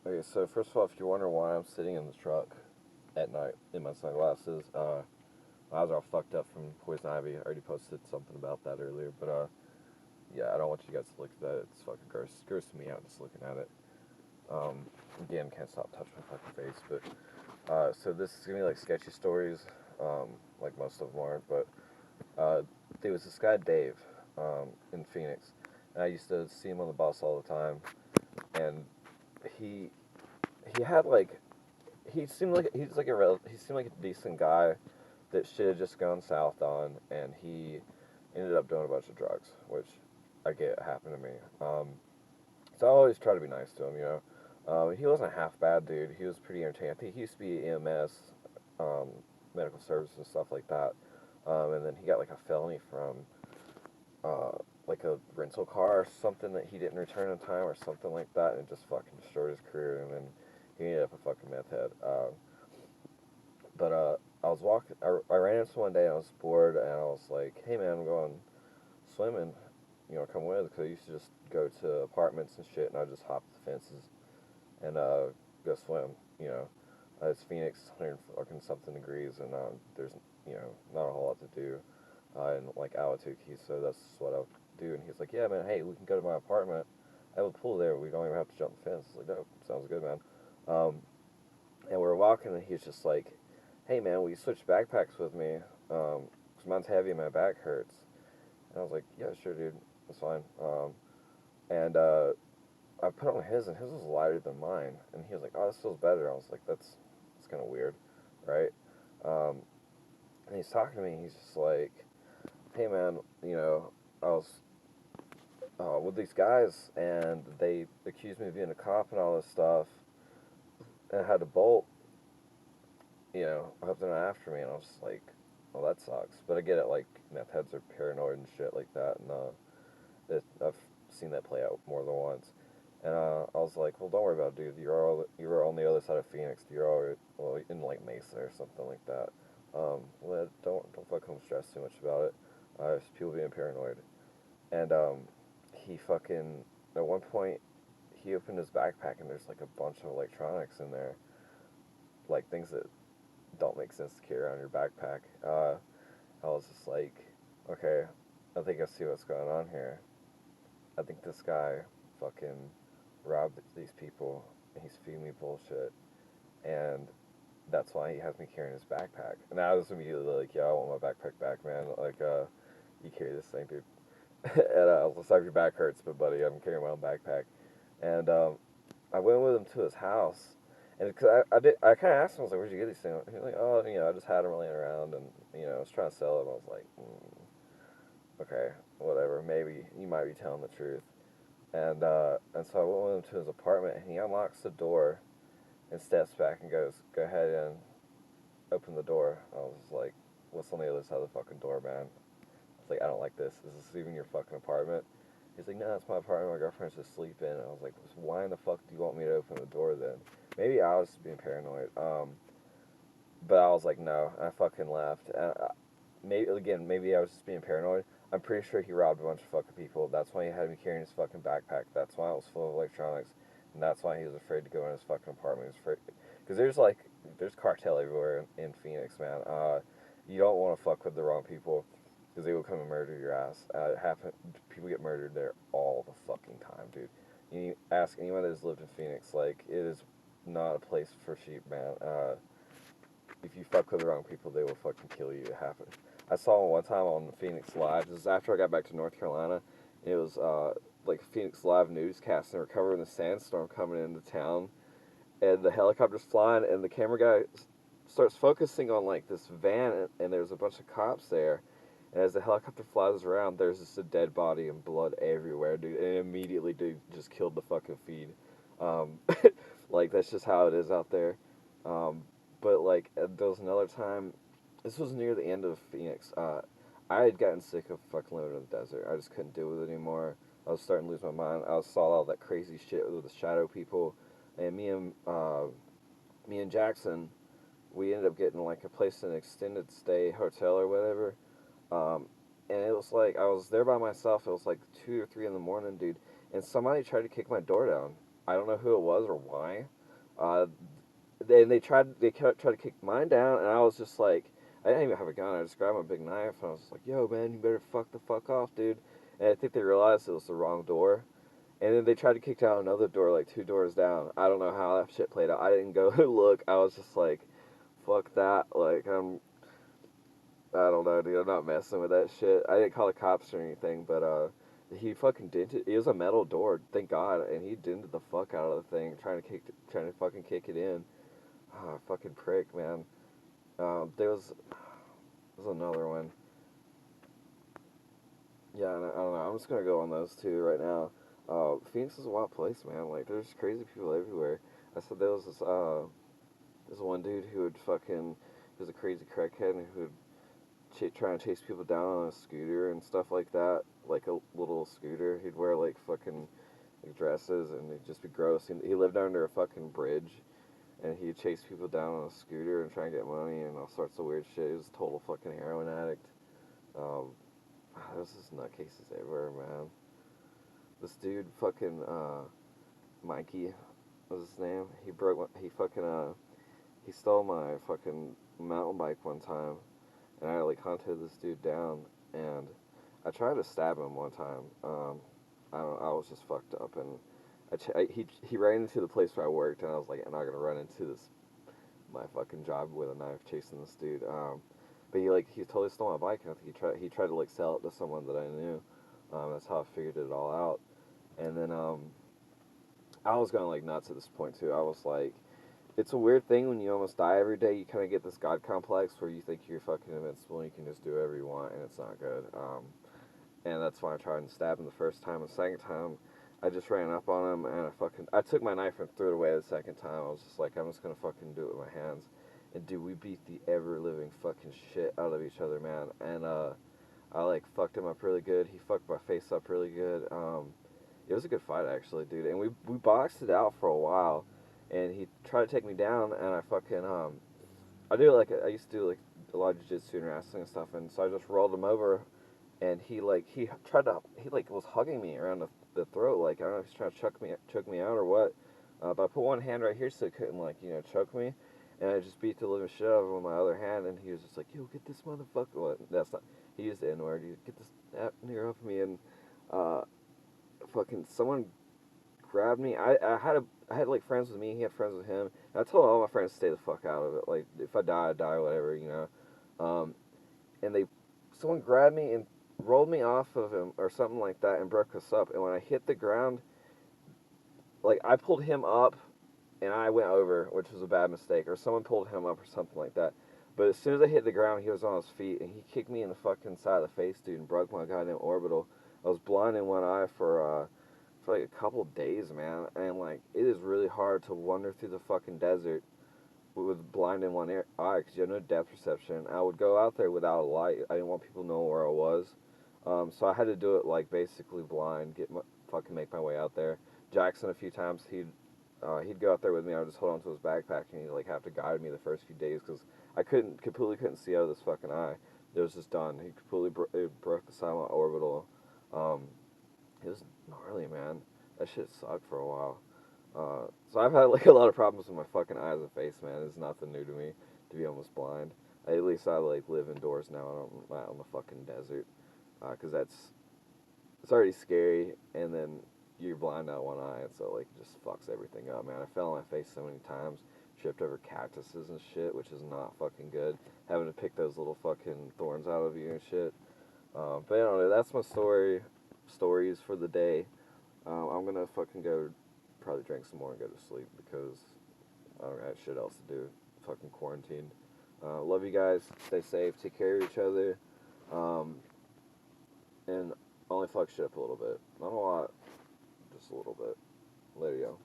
Okay, so first of all, if you're wondering why I'm sitting in the truck at night in my sunglasses, my eyes are all fucked up from poison ivy. I already posted something about that earlier, but yeah, I don't want you guys to look at that. It's fucking gross. It's grossing me out just looking at it. Um, Again, can't stop touching my fucking face, but so this is gonna be like sketchy stories, like most of them aren't, but there was this guy Dave, in Phoenix, and I used to see him on the bus all the time, and he he had like he seemed like a decent guy that shit had just gone south on, and he ended up doing a bunch of drugs, which I get happened to me. So I always try to be nice to him, you know. He wasn't a half bad dude. He was pretty entertaining. I think he used to be EMS, um, medical services and stuff like that. And then he got like a felony from like a rental car or something that he didn't return in time or something like that, and it just fucking destroyed his career. And then he ended up a fucking meth head. But I was walking. I ran into one day. And I was bored, and I was like, "Hey man, I'm going swimming. You know, come with." Because I used to just go to apartments and shit, and I just hop the fences and go swim. You know, it's Phoenix, 100 fucking something degrees, and there's not a whole lot to do in like Ahwatukee, so that's what I'll do. And he's like, "Yeah, man. Hey, we can go to my apartment. I have a pool there. We don't even have to jump the fence." I was like, "No, sounds good, man." Um, and we were walking, and he's just like, "Hey, man, will you switch backpacks with me? 'Cause mine's heavy and my back hurts." And I was like, "Yeah, sure, dude. That's fine." And I put on his, and his was lighter than mine. And he was like, "Oh, this feels better." I was like, "That's kind of weird, right?" Um, and he's talking to me. He's just like, "Hey, man, I was with these guys, and they accused me of being a cop and all this stuff, and I had to bolt. I hope they're not after me." And I was just like, "Well, that sucks." But I get it. Like, meth heads are paranoid and shit like that, and I've seen that play out more than once. And I was like, "Well, don't worry about it, dude. You're on the other side of Phoenix. You're already well in like Mesa or something like that. Well, don't fucking stress too much about it. It's people being paranoid." And he fucking at one point he opened his backpack, and there's like a bunch of electronics in there, like things that don't make sense to carry around your backpack. I was just like, "Okay, I think I see what's going on here. I think this guy fucking robbed these people, and he's feeding me bullshit, and that's why he has me carrying his backpack." And I was immediately like, "Yeah, I want my backpack back, man. Like, you carry this thing, dude." And I was like, "Sorry if your back hurts, but buddy, I'm carrying my own backpack." And I went with him to his house, and cause I kind of asked him, I was like, "Where'd you get these things?" He was like, "Oh, I just had them laying around, and I was trying to sell them." I was like, "Okay, whatever. Maybe you might be telling the truth." And so I went with him to his apartment, and he unlocks the door and steps back and goes, "Go ahead and open the door." I was like, "What's on the other side of the fucking door, man?" I was like, "I don't like this. Is this even your fucking apartment?" He's like, "No, it's my apartment. My girlfriend's just sleeping." And I was like, "Why in the fuck do you want me to open the door then?" Maybe I was being paranoid. But I was like, "No." And I fucking left. And maybe I was just being paranoid. I'm pretty sure he robbed a bunch of fucking people. That's why he had me carrying his fucking backpack. That's why it was full of electronics. And that's why he was afraid to go in his fucking apartment. He was afraid. Because there's cartel everywhere in Phoenix, man. You don't want to fuck with the wrong people because they will come and murder your ass. People get murdered there all the fucking time, dude. You ask anyone that has lived in Phoenix, like, it is not a place for sheep, man. If you fuck with the wrong people, they will fucking kill you. It happened. I saw one time on Phoenix Live. This is after I got back to North Carolina. It was like Phoenix Live newscast, and they were covering the sandstorm coming into town, and the helicopter's flying, and the camera guy starts focusing on like this van, and there's a bunch of cops there. And as the helicopter flies around, there's just a dead body and blood everywhere, dude. And immediately, dude, just killed the fucking feed. Um, like that's just how it is out there. Um, but like there was another time. This was near the end of Phoenix. I had gotten sick of fucking living in the desert. I just couldn't deal with it anymore. I was starting to lose my mind. I saw all that crazy shit with the shadow people, and me and Jackson, we ended up getting like a place in an extended stay hotel or whatever. Um, and it was like I was there by myself. It was like 2 or 3 in the morning, dude. And somebody tried to kick my door down. I don't know who it was or why. Uh, they tried to kick mine down, and I was just like, I didn't even have a gun. I just grabbed my big knife, and I was just like, yo, man, you better fuck the fuck off, dude. And I think they realized it was the wrong door. And then they tried to kick down another door, like 2 doors down. I don't know how that shit played out. I didn't go look. I was just like, fuck that. Like, I don't know, dude. I'm not messing with that shit. I didn't call the cops or anything, but he fucking dented. It was a metal door, thank God, and he dented the fuck out of the thing, trying to fucking kick it in. Ah, fucking prick, man. There was another one. Yeah, I don't know. I'm just gonna go on those two right now. Phoenix is a wild place, man. Like, there's crazy people everywhere. I said there was this one dude who would fucking, he was a crazy crackhead and who would try and chase people down on a scooter and stuff like that, like a little scooter. He'd wear like fucking like dresses and he'd just be gross. He lived under a fucking bridge, and he'd chase people down on a scooter and try and get money and all sorts of weird shit. He was a total fucking heroin addict. Um, there's just nutcases everywhere, man. This dude, fucking Mikey, was his name. He stole my fucking mountain bike one time, and I like hunted this dude down, and I tried to stab him one time. I was just fucked up, and he ran into the place where I worked, and I was like, I'm not gonna run into this my fucking job with a knife chasing this dude. But he totally stole my bike, and I think he tried to like sell it to someone that I knew. That's how I figured it all out, and then I was going like nuts at this point too. I was like, it's a weird thing when you almost die every day. You kind of get this god complex where you think you're fucking invincible and you can just do whatever you want, and it's not good. And that's why I tried and stabbed him the first time. The second time, I just ran up on him and I took my knife and threw it away the second time. I was just like, I'm just gonna fucking do it with my hands. And dude, we beat the ever living fucking shit out of each other, man. And I like fucked him up really good. He fucked my face up really good. It was a good fight actually, dude. And we boxed it out for a while. And he tried to take me down, and I used to do like a lot of jiu-jitsu and wrestling and stuff, and so I just rolled him over, and he like was hugging me around the throat, like I don't know if he's trying to choke me out or what, but I put one hand right here so he couldn't like choke me, and I just beat the living shit out of him with my other hand, and he was just like, yo, get this motherfucker. Well, that's not, he used the N-word. Get this nigger off me, and uh, fucking someone grabbed me. I had like friends with me. He had friends with him. And I told all my friends to stay the fuck out of it. Like if I die, I die, whatever. And someone grabbed me and rolled me off of him or something like that and broke us up. And when I hit the ground, like I pulled him up and I went over, which was a bad mistake. Or someone pulled him up or something like that. But as soon as I hit the ground, he was on his feet and he kicked me in the fucking side of the face, dude, and broke my goddamn orbital. I was blind in one eye for like a couple of days, man. And like it is really hard to wander through the fucking desert with blind in one eye because you have no depth perception. I would go out there without a light. I didn't want people to know where I was, so I had to do it like basically blind. Fucking make my way out there. Jackson a few times he'd go out there with me. I would just hold onto his backpack and he'd like have to guide me the first few days because I completely couldn't see out of this fucking eye. It was just done. He completely broke the side of my orbital. Um, it was gnarly, man. That shit sucked for a while. So I've had like a lot of problems with my fucking eyes and face, man. It's nothing new to me to be almost blind. At least I like live indoors now. I'm not on the fucking desert, cause it's already scary, and then you're blind out one eye, and so like it just fucks everything up, man. I fell on my face so many times, tripped over cactuses and shit, which is not fucking good. Having to pick those little fucking thorns out of you and shit. But I don't know. That's my stories for the day. I'm gonna fucking go probably drink some more and go to sleep because I don't have shit else to do. Fucking quarantined. Love you guys. Stay safe. Take care of each other. And only fuck shit up a little bit. Not a lot. Just a little bit. Later, yo.